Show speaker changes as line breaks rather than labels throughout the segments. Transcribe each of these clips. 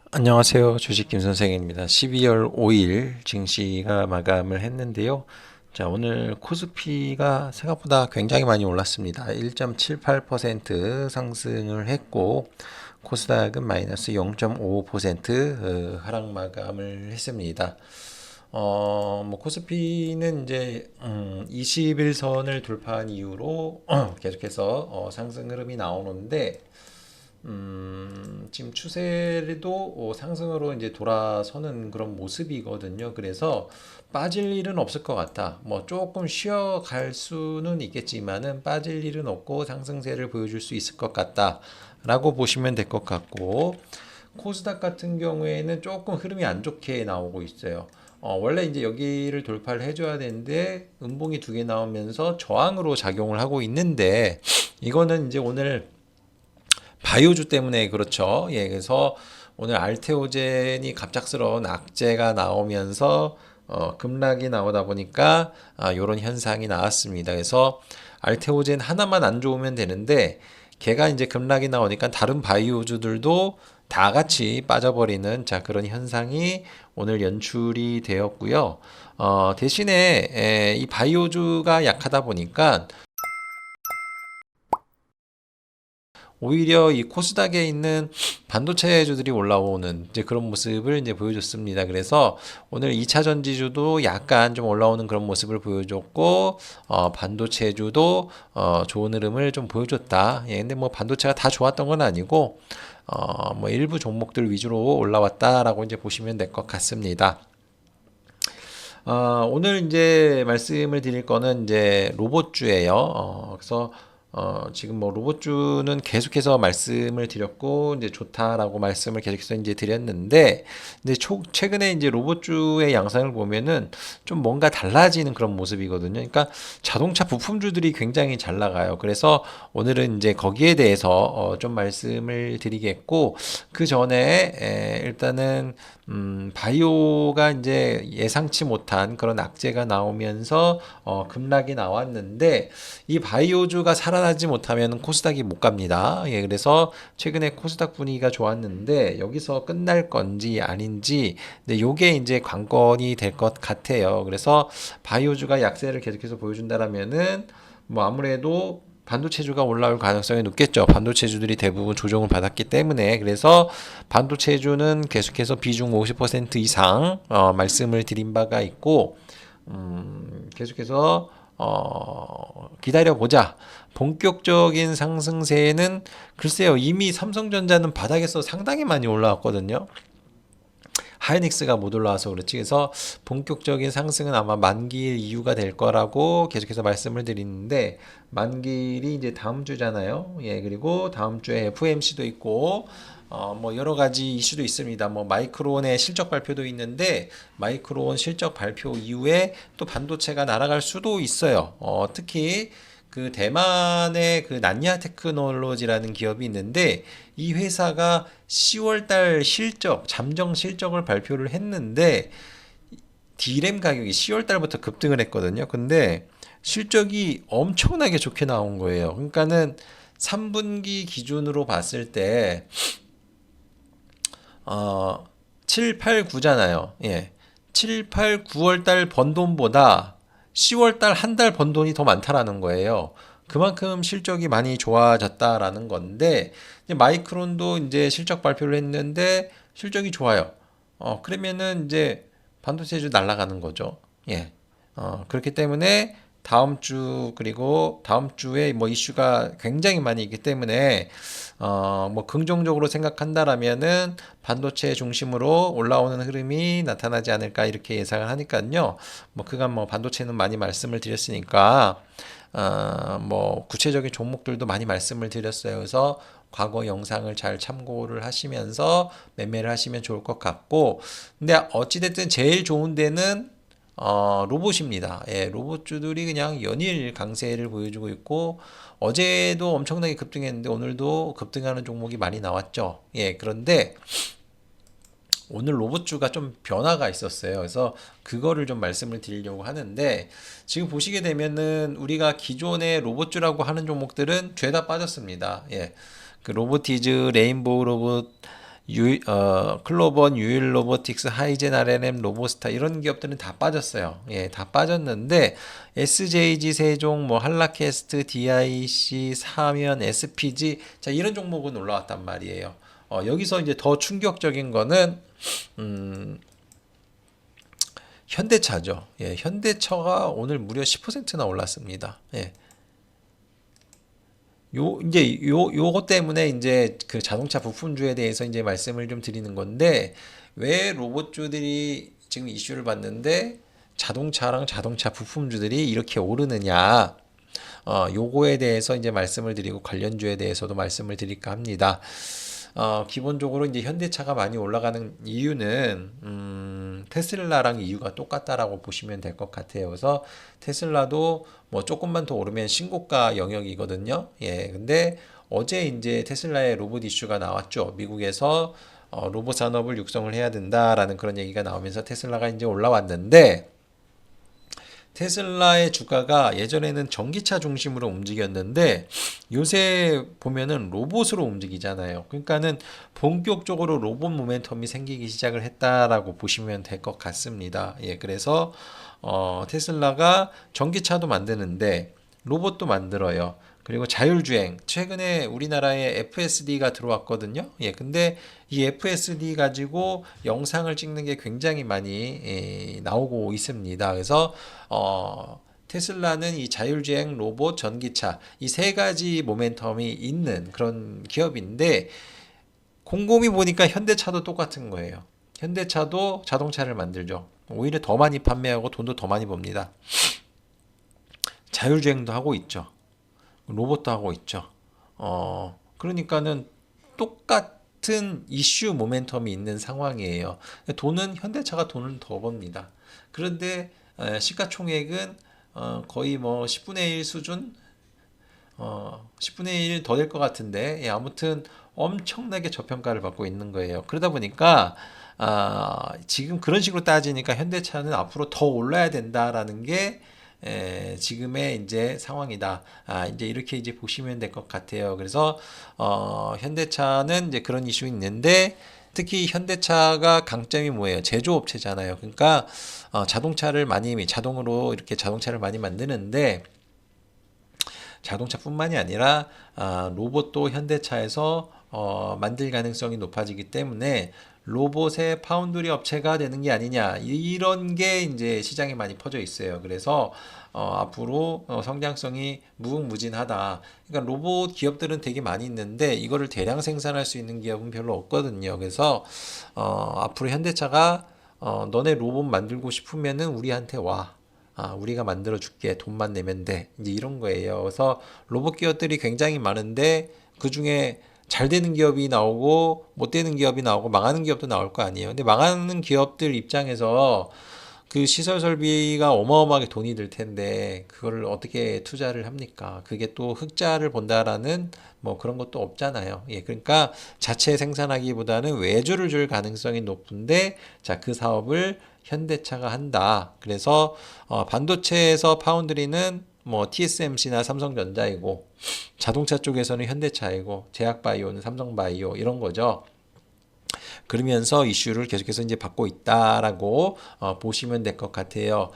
안녕하세요. 주식 김선생입니다. 12월 5일 증시가 마감을 했는데요. 자, 오늘 코스피가 생각보다 굉장히 많이 올랐습니다. 1.78% 상승을 했고, 코스닥은 마이너스 0.55% 하락 마감을 했습니다. 뭐 코스피는 이제 21선을 돌파한 이후로 계속해서 상승 흐름이 나오는데 지금 추세도 상승으로 이제 돌아서는 그런 모습이거든요. 그래서 빠질 일은 없을 것 같다. 뭐 조금 쉬어갈 수는 있겠지만은 빠질 일은 없고 상승세를 보여줄 수 있을 것 같다라고 보시면 될 것 같고, 코스닥 같은 경우에는 조금 흐름이 안 좋게 나오고 있어요. 원래 이제 여기를 돌파를 해줘야 되는데 음봉이 두 개 나오면서 저항으로 작용을 하고 있는데, 이거는 이제 오늘 바이오주 때문에 그렇죠. 예, 그래서 오늘 알테오젠이 갑작스러운 악재가 나오면서 급락이 나오다 보니까 이런 현상이 나왔습니다. 그래서 알테오젠 하나만 안 좋으면 되는데 걔가 이제 급락이 나오니까 다른 바이오주들도 다 같이 빠져버리는 그런 현상이 오늘 연출이 되었고요. 대신에 이 바이오주가 약하다 보니까 오히려 이 코스닥에 있는 반도체주들이 올라오는 이제 그런 모습을 이제 보여줬습니다. 그래서 오늘 2차 전지주도 약간 좀 올라오는 그런 모습을 보여줬고, 반도체주도 좋은 흐름을 좀 보여줬다. 예, 근데 뭐 반도체가 다 좋았던 건 아니고, 뭐 일부 종목들 위주로 올라왔다라고 이제 보시면 될 것 같습니다. 오늘 이제 말씀을 드릴 거는 이제 로봇주예요. 그래서 지금 뭐 로봇주는 계속해서 말씀을 드렸고 이제 좋다라고 말씀을 계속해서 이제 드렸는데, 근데 최근에 이제 로봇주의 양상을 보면은 좀 뭔가 달라지는 그런 모습이거든요. 그러니까 자동차 부품주들이 굉장히 잘 나가요. 그래서 오늘은 이제 거기에 대해서 좀 말씀을 드리겠고, 그 전에 일단은 바이오가 이제 예상치 못한 그런 악재가 나오면서 급락이 나왔는데, 이 바이오주가 살아나지 못하면 코스닥이 못 갑니다. 예, 그래서 최근에 코스닥 분위기가 좋았는데 여기서 끝날 건지 아닌지, 근데 요게 이제 관건이 될 것 같아요. 그래서 바이오주가 약세를 계속해서 보여준다라면은 뭐 아무래도 반도체주가 올라올 가능성이 높겠죠. 반도체주들이 대부분 조정을 받았기 때문에. 그래서 반도체주는 계속해서 비중 50% 이상 말씀을 드린 바가 있고, 계속해서 기다려보자. 본격적인 상승세에는 글쎄요, 이미 삼성전자는 바닥에서 상당히 많이 올라왔거든요. 하이닉스가 못 올라와서 그렇지. 그래서 본격적인 상승은 아마 만기일 이유가 될 거라고 계속해서 말씀을 드리는데, 만기일이 이제 다음 주잖아요. 예, 그리고 다음 주에 FMC도 있고, 뭐 여러 가지 이슈도 있습니다. 뭐 마이크론의 실적 발표도 있는데, 마이크론 실적 발표 이후에 또 반도체가 날아갈 수도 있어요. 특히 그 대만의 그 난야 테크놀로지라는 기업이 있는데, 이 회사가 10월 달 실적, 잠정 실적을 발표를 했는데 D램 가격이 10월 달부터 급등을 했거든요. 근데 실적이 엄청나게 좋게 나온 거예요. 그러니까는 3분기 기준으로 봤을 때 어, 7, 8, 9잖아요. 예. 7, 8, 9월 달 번 돈보다 10월 달 한 달 번 돈이 더 많다라는 거예요. 그만큼 실적이 많이 좋아졌다라는 건데, 이제 마이크론도 이제 실적 발표를 했는데 실적이 좋아요. 그러면은 이제 반도체주 날아가는 거죠. 예. 그렇기 때문에 다음 주 그리고 다음 주에 뭐 이슈가 굉장히 많이 있기 때문에 뭐 긍정적으로 생각한다라면은 반도체 중심으로 올라오는 흐름이 나타나지 않을까 이렇게 예상을 하니까요. 뭐 그간 뭐 반도체는 많이 말씀을 드렸으니까 뭐 구체적인 종목들도 많이 말씀을 드렸어요. 그래서 과거 영상을 잘 참고를 하시면서 매매를 하시면 좋을 것 같고, 근데 어찌됐든 제일 좋은 데는 로봇입니다. 예, 로봇주들이 그냥 연일 강세를 보여주고 있고, 어제도 엄청나게 급등했는데 오늘도 급등하는 종목이 많이 나왔죠. 예, 그런데 오늘 로봇주가 좀 변화가 있었어요. 그래서 그거를 좀 말씀을 드리려고 하는데, 지금 보시게 되면은 우리가 기존의 로봇주라고 하는 종목들은 죄다 빠졌습니다. 예. 그 로보티즈, 레인보우 로봇, 클로번, 유일 로보틱스, 하이젠, R&M, 로보스타 이런 기업들은 다 빠졌어요. 예, 다 빠졌는데 SJG 세종, 뭐 한라캐스트, DIC, 사면, SPG 자 이런 종목은 올라왔단 말이에요. 여기서 이제 더 충격적인 거는 현대차죠. 예, 현대차가 오늘 무려 10%나 올랐습니다. 예. 요거 때문에 이제 그 자동차 부품주에 대해서 이제 말씀을 좀 드리는 건데, 왜 로봇주들이 지금 이슈를 받는데 자동차랑 자동차 부품주들이 이렇게 오르느냐. 요거에 대해서 이제 말씀을 드리고 관련주에 대해서도 말씀을 드릴까 합니다. 기본적으로 이제 현대차가 많이 올라가는 이유는 테슬라랑 이유가 똑같다라고 보시면 될 것 같아요. 그래서 테슬라도 뭐 조금만 더 오르면 신고가 영역이거든요. 예, 근데 어제 이제 테슬라의 로봇 이슈가 나왔죠. 미국에서 로봇 산업을 육성을 해야 된다라는 그런 얘기가 나오면서 테슬라가 이제 올라왔는데, 테슬라의 주가가 예전에는 전기차 중심으로 움직였는데 요새 보면은 로봇으로 움직이잖아요. 그러니까는 본격적으로 로봇 모멘텀이 생기기 시작을 했다라고 보시면 될 것 같습니다. 예, 그래서 테슬라가 전기차도 만드는데 로봇도 만들어요. 그리고 자율주행. 최근에 우리나라에 FSD가 들어왔거든요. 예, 근데 이 FSD 가지고 영상을 찍는 게 굉장히 많이 나오고 있습니다. 그래서 테슬라는 이 자율주행, 로봇, 전기차 이 세 가지 모멘텀이 있는 그런 기업인데, 곰곰이 보니까 현대차도 똑같은 거예요. 현대차도 자동차를 만들죠. 오히려 더 많이 판매하고 돈도 더 많이 법니다. 자율주행도 하고 있죠. 로봇도 하고 있죠. 그러니까는 똑같은 이슈 모멘텀이 있는 상황이에요. 돈은 현대차가 돈을 더 법니다. 그런데 시가총액은 거의 뭐 10분의 1 수준, 10분의 1 더 될 것 같은데, 예, 아무튼 엄청나게 저평가를 받고 있는 거예요. 그러다 보니까 지금 그런 식으로 따지니까 현대차는 앞으로 더 올라야 된다라는 게 지금의 이제 상황이다. 이제 이렇게 이제 보시면 될 것 같아요. 그래서 현대차는 이제 그런 이슈가 있는데, 특히 현대차가 강점이 뭐예요? 제조업체잖아요. 그러니까 자동으로 이렇게 자동차를 많이 만드는데, 자동차뿐만이 아니라 로봇도 현대차에서 만들 가능성이 높아지기 때문에 로봇의 파운드리 업체가 되는 게 아니냐, 이런 게 이제 시장에 많이 퍼져 있어요. 그래서 앞으로 성장성이 무궁무진하다. 그러니까 로봇 기업들은 되게 많이 있는데 이거를 대량 생산할 수 있는 기업은 별로 없거든요. 그래서 앞으로 현대차가 너네 로봇 만들고 싶으면은 우리한테 와. 우리가 만들어 줄게. 돈만 내면 돼. 이제 이런 거예요. 그래서 로봇 기업들이 굉장히 많은데 그 중에 잘 되는 기업이 나오고 못 되는 기업이 나오고 망하는 기업도 나올 거 아니에요. 근데 망하는 기업들 입장에서 그 시설 설비가 어마어마하게 돈이 들 텐데 그거를 어떻게 투자를 합니까? 그게 또 흑자를 본다라는 뭐 그런 것도 없잖아요. 예, 그러니까 자체 생산하기보다는 외주를 줄 가능성이 높은데, 자, 그 사업을 현대차가 한다. 그래서 반도체에서 파운드리는 뭐 TSMC나 삼성전자이고, 자동차 쪽에서는 현대차이고, 제약바이오는 삼성바이오 이런 거죠. 그러면서 이슈를 계속해서 이제 받고 있다라고 보시면 될 것 같아요.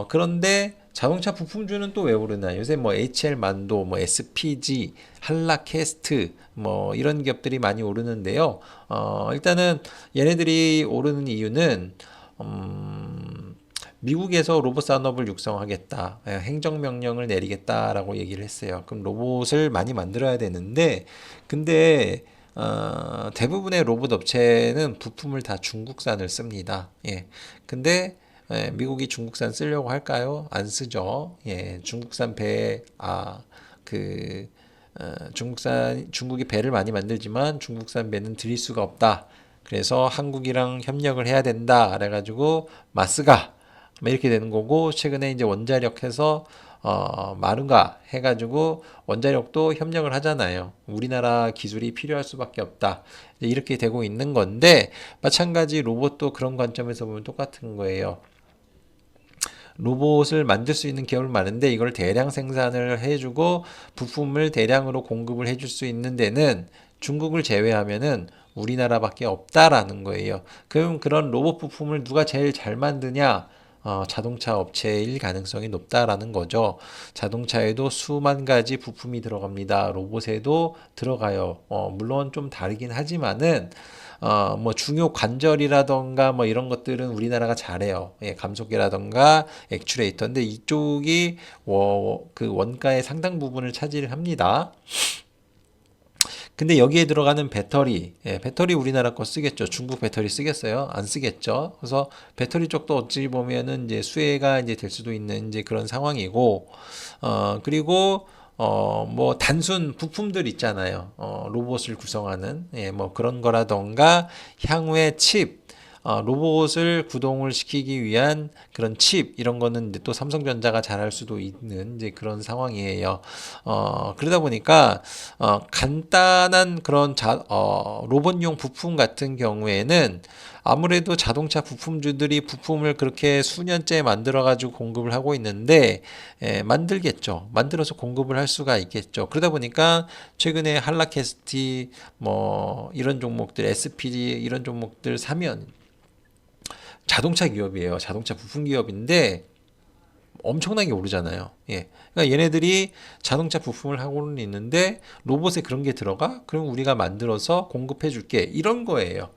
그런데 자동차 부품주는 또 왜 오르나? 요새 뭐 HL만도, 뭐 SPG, 한라캐스트, 뭐 이런 기업들이 많이 오르는데요. 일단은 얘네들이 오르는 이유는 미국에서 로봇 산업을 육성하겠다, 행정명령을 내리겠다라고 얘기를 했어요. 그럼 로봇을 많이 만들어야 되는데, 근데 대부분의 로봇 업체는 부품을 다 중국산을 씁니다. 예. 근데 미국이 중국산 쓰려고 할까요? 안 쓰죠. 예. 중국산 배, 중국이 배를 많이 만들지만 중국산 배는 들일 수가 없다. 그래서 한국이랑 협력을 해야 된다. 그래가지고 마스가 뭐 이렇게 되는 거고, 최근에 이제 원자력 해서 마른가 해가지고 원자력도 협력을 하잖아요. 우리나라 기술이 필요할 수밖에 없다. 이렇게 되고 있는 건데, 마찬가지 로봇도 그런 관점에서 보면 똑같은 거예요. 로봇을 만들 수 있는 기업은 많은데 이걸 대량 생산을 해주고 부품을 대량으로 공급을 해줄 수 있는 데는 중국을 제외하면은 우리나라밖에 없다라는 거예요. 그럼 그런 로봇 부품을 누가 제일 잘 만드냐? 자동차 업체일 가능성이 높다라는 거죠. 자동차에도 수만 가지 부품이 들어갑니다. 로봇에도 들어가요. 물론 좀 다르긴 하지만은 뭐 중요 관절이라던가 뭐 이런 것들은 우리나라가 잘해요. 예, 감속기라던가 액추레이터인데 이쪽이 그 원가의 상당 부분을 차지합니다. 근데 여기에 들어가는 배터리, 예, 배터리 우리나라 거 쓰겠죠. 중국 배터리 쓰겠어요? 안 쓰겠죠. 그래서 배터리 쪽도 어찌 보면은 이제 수혜가 이제 될 수도 있는 이제 그런 상황이고, 그리고 뭐 단순 부품들 있잖아요. 로봇을 구성하는 예, 뭐 그런 거라던가 향후에 칩, 로봇을 구동을 시키기 위한 그런 칩 이런 거는 이제 또 삼성전자가 잘할 수도 있는 이제 그런 상황이에요. 그러다 보니까 간단한 그런 로봇용 부품 같은 경우에는 아무래도 자동차 부품주들이 부품을 그렇게 수년째 만들어 가지고 공급을 하고 있는데 만들겠죠. 만들어서 공급을 할 수가 있겠죠. 그러다 보니까 최근에 한라캐스티 뭐 이런 종목들 SPD 이런 종목들 사면 자동차 기업이에요. 자동차 부품 기업인데 엄청나게 오르잖아요. 예. 그러니까 얘네들이 자동차 부품을 하고는 있는데 로봇에 그런 게 들어가? 그럼 우리가 만들어서 공급해 줄게. 이런 거예요.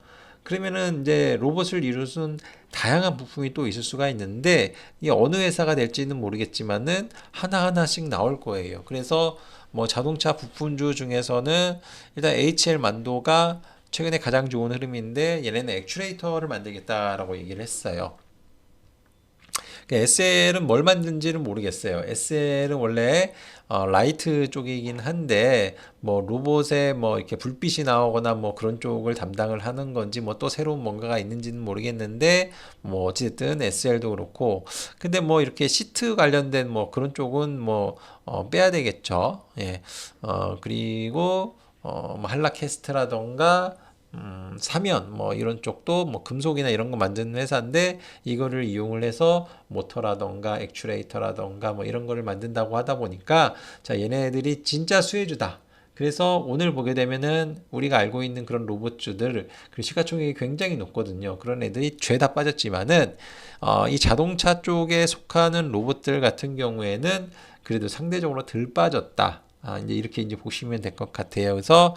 그러면은 이제 로봇을 이루는 다양한 부품이 또 있을 수가 있는데 이 어느 회사가 될지는 모르겠지만은 하나하나씩 나올 거예요. 그래서 뭐 자동차 부품주 중에서는 일단 HL 만도가 최근에 가장 좋은 흐름인데 얘네는 액추레이터를 만들겠다라고 얘기를 했어요. SL은 뭘 만든지는 모르겠어요. SL은 원래 라이트 쪽이긴 한데 뭐 로봇에 뭐 이렇게 불빛이 나오거나 뭐 그런 쪽을 담당을 하는 건지 뭐 또 새로운 뭔가가 있는지는 모르겠는데 뭐 어쨌든 SL도 그렇고 근데 뭐 이렇게 시트 관련된 뭐 그런 쪽은 뭐 빼야 되겠죠. 예. 그리고 뭐 한라캐스트라던가 사면 뭐 이런 쪽도 뭐 금속이나 이런 거 만드는 회사인데 이거를 이용을 해서 모터라던가 액추레이터라던가 뭐 이런 거를 만든다고 하다 보니까 자 얘네들이 진짜 수혜주다. 그래서 오늘 보게 되면은 우리가 알고 있는 그런 로봇주들 그 시가총액이 굉장히 높거든요. 그런 애들이 죄다 빠졌지만은 이 자동차 쪽에 속하는 로봇들 같은 경우에는 그래도 상대적으로 덜 빠졌다. 이제 이렇게 이제 보시면 될 것 같아요. 그래서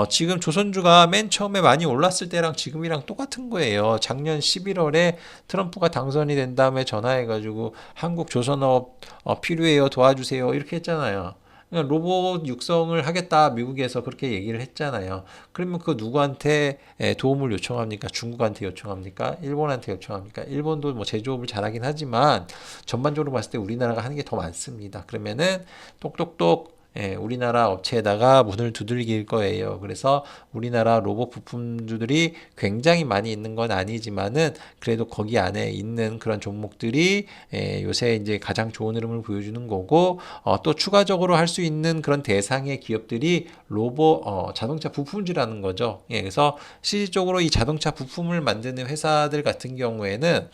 지금 조선주가 맨 처음에 많이 올랐을 때랑 지금이랑 똑같은 거예요. 작년 11월에 트럼프가 당선이 된 다음에 전화해가지고 한국 조선업 필요해요, 도와주세요 이렇게 했잖아요. 그러니까 로봇 육성을 하겠다 미국에서 그렇게 얘기를 했잖아요. 그러면 그 누구한테 도움을 요청합니까? 중국한테 요청합니까? 일본한테 요청합니까? 일본도 뭐 제조업을 잘하긴 하지만 전반적으로 봤을 때 우리나라가 하는 게 더 많습니다. 그러면은 똑똑똑 우리나라 업체에다가 문을 두들길 거예요. 그래서 우리나라 로봇 부품주들이 굉장히 많이 있는 건 아니지만은 그래도 거기 안에 있는 그런 종목들이 요새 이제 가장 좋은 흐름을 보여주는 거고 또 추가적으로 할 수 있는 그런 대상의 기업들이 로봇 자동차 부품주라는 거죠. 예, 그래서 실질적으로 이 자동차 부품을 만드는 회사들 같은 경우에는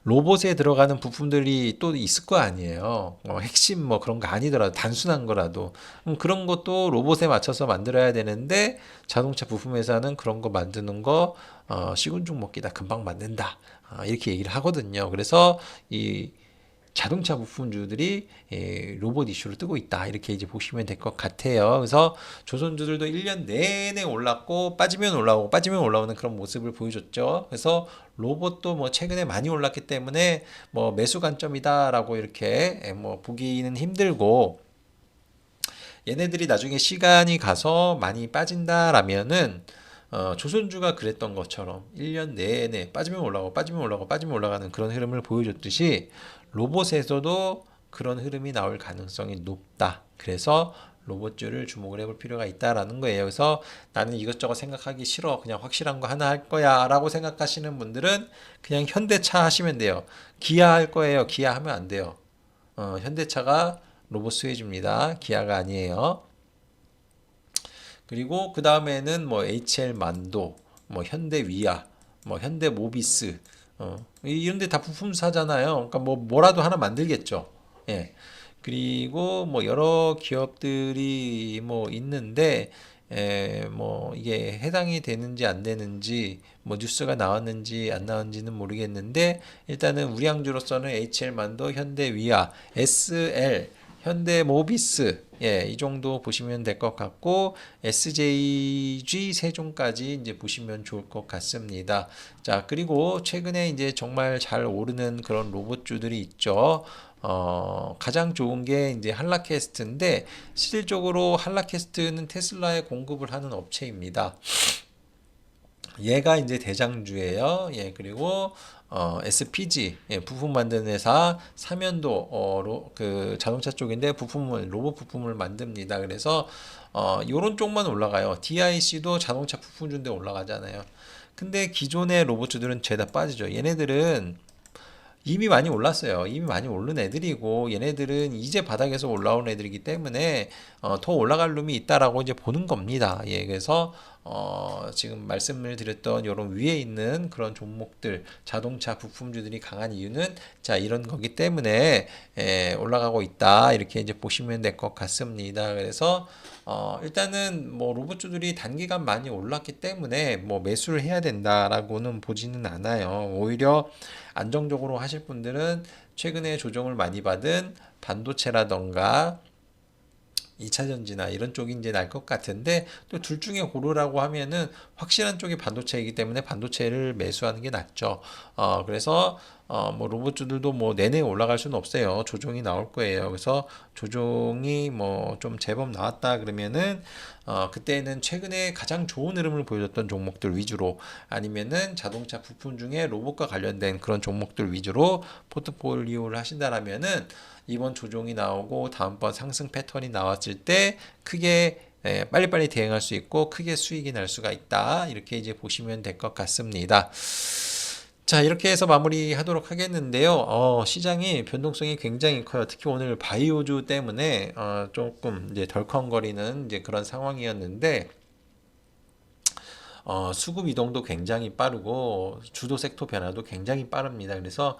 로봇에 들어가는 부품들이 또 있을 거 아니에요. 핵심 뭐 그런 거 아니더라도 단순한 거라도 그런 것도 로봇에 맞춰서 만들어야 되는데 자동차 부품 회사는 그런 거 만드는 거 시군 종목이다 금방 만든다 이렇게 얘기를 하거든요. 그래서 이 자동차 부품주들이 로봇 이슈를 뜨고 있다. 이렇게 이제 보시면 될 것 같아요. 그래서 조선주들도 1년 내내 올랐고 빠지면 올라오고 빠지면 올라오는 그런 모습을 보여줬죠. 그래서 로봇도 뭐 최근에 많이 올랐기 때문에 뭐 매수 관점이다라고 이렇게 뭐 보기는 힘들고 얘네들이 나중에 시간이 가서 많이 빠진다라면은 조선주가 그랬던 것처럼 1년 내내 빠지면 올라가고 빠지면 올라가고 빠지면 올라가는 그런 흐름을 보여줬듯이 로봇에서도 그런 흐름이 나올 가능성이 높다. 그래서 로봇주를 주목을 해볼 필요가 있다라는 거예요. 그래서 나는 이것저것 생각하기 싫어. 그냥 확실한 거 하나 할 거야. 라고 생각하시는 분들은 그냥 현대차 하시면 돼요. 기아 할 거예요. 기아 하면 안 돼요. 현대차가 로봇 수혜주입니다. 기아가 아니에요. 그리고 그 다음에는 뭐 HL 만도, 뭐 현대 위아, 뭐 현대 모비스, 이런 데 다 부품사잖아요. 그러니까 뭐 뭐라도 하나 만들겠죠. 예. 그리고 뭐 여러 기업들이 뭐 있는데 뭐 이게 해당이 되는지 안 되는지 뭐 뉴스가 나왔는지 안 나왔는지는 모르겠는데 일단은 우량주로서는 HL만도, 현대위아, SL, 현대모비스 이 정도 보시면 될 것 같고 SJG 세종까지 이제 보시면 좋을 것 같습니다. 자, 그리고 최근에 이제 정말 잘 오르는 그런 로봇주들이 있죠. 가장 좋은 게 이제 한라캐스트인데 실질적으로 한라캐스트는 테슬라에 공급을 하는 업체입니다. 얘가 이제 대장주예요. 그리고 SPG 부품 만드는 회사 사면도 그 자동차 쪽인데 부품을 로봇 부품을 만듭니다. 그래서 요런 쪽만 올라가요. DIC도 자동차 부품주인데 올라가잖아요. 근데 기존의 로봇주들은 죄다 빠지죠. 얘네들은 이미 많이 올랐어요. 이미 많이 오른 애들이고 얘네들은 이제 바닥에서 올라온 애들이기 때문에 더 올라갈 룸이 있다라고 이제 보는 겁니다. 그래서 지금 말씀을 드렸던 이런 위에 있는 그런 종목들 자동차 부품주들이 강한 이유는 자 이런 거기 때문에 올라가고 있다 이렇게 이제 보시면 될 것 같습니다. 그래서 일단은 뭐 로봇주들이 단기간 많이 올랐기 때문에 뭐 매수를 해야 된다라고는 보지는 않아요. 오히려 안정적으로 하실 분들은 최근에 조정을 많이 받은 반도체라던가 2차 전지나 이런 쪽이 이제 날 것 같은데 또 둘 중에 고르라고 하면은 확실한 쪽이 반도체이기 때문에 반도체를 매수하는 게 낫죠. 그래서 뭐 로봇주들도 뭐 내내 올라갈 수는 없어요. 조정이 나올 거예요. 그래서 조정이 뭐 좀 제법 나왔다 그러면은 그때는 최근에 가장 좋은 흐름을 보여줬던 종목들 위주로 아니면은 자동차 부품 중에 로봇과 관련된 그런 종목들 위주로 포트폴리오를 하신다라면은 이번 조정이 나오고 다음번 상승 패턴이 나왔을 때 크게 빨리빨리 대응할 수 있고 크게 수익이 날 수가 있다. 이렇게 이제 보시면 될 것 같습니다. 자, 이렇게 해서 마무리하도록 하겠는데요. 시장이 변동성이 굉장히 커요. 특히 오늘 바이오주 때문에 조금 이제 덜컹거리는 이제 그런 상황이었는데 수급 이동도 굉장히 빠르고 주도 섹터 변화도 굉장히 빠릅니다. 그래서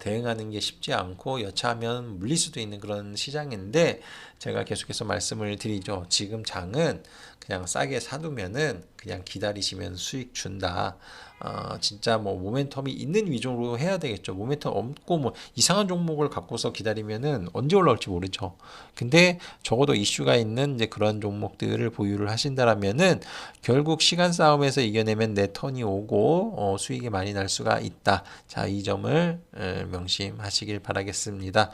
대응하는 게 쉽지 않고 여차하면 물릴 수도 있는 그런 시장인데 제가 계속해서 말씀을 드리죠. 지금 장은 그냥 싸게 사두면은 그냥 기다리시면 수익 준다. 진짜 뭐 모멘텀이 있는 위주로 해야 되겠죠. 모멘텀 없고 뭐 이상한 종목을 갖고서 기다리면은 언제 올라올지 모르죠. 근데 적어도 이슈가 있는 이제 그런 종목들을 보유를 하신다라면은 결국 시간 싸움에서 이겨내면 내 턴이 오고 수익이 많이 날 수가 있다. 자, 이 점을 명심하시길 바라겠습니다.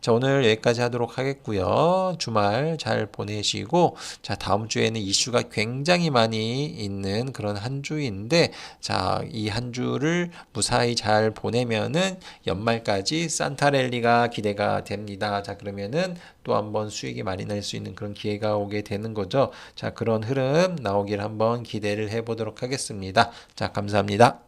자, 오늘 여기까지 하도록 하겠고요. 주말 잘 보내시고 자, 다음 주에는 이슈가 굉장히 많이 있는 그런 한 주인데 자, 이 한 주를 무사히 잘 보내면은 연말까지 산타랠리가 기대가 됩니다. 자, 그러면은 또 한번 수익이 많이 날 수 있는 그런 기회가 오게 되는 거죠. 자, 그런 흐름 나오길 한번 기대를 해보도록 하겠습니다. 자, 감사합니다.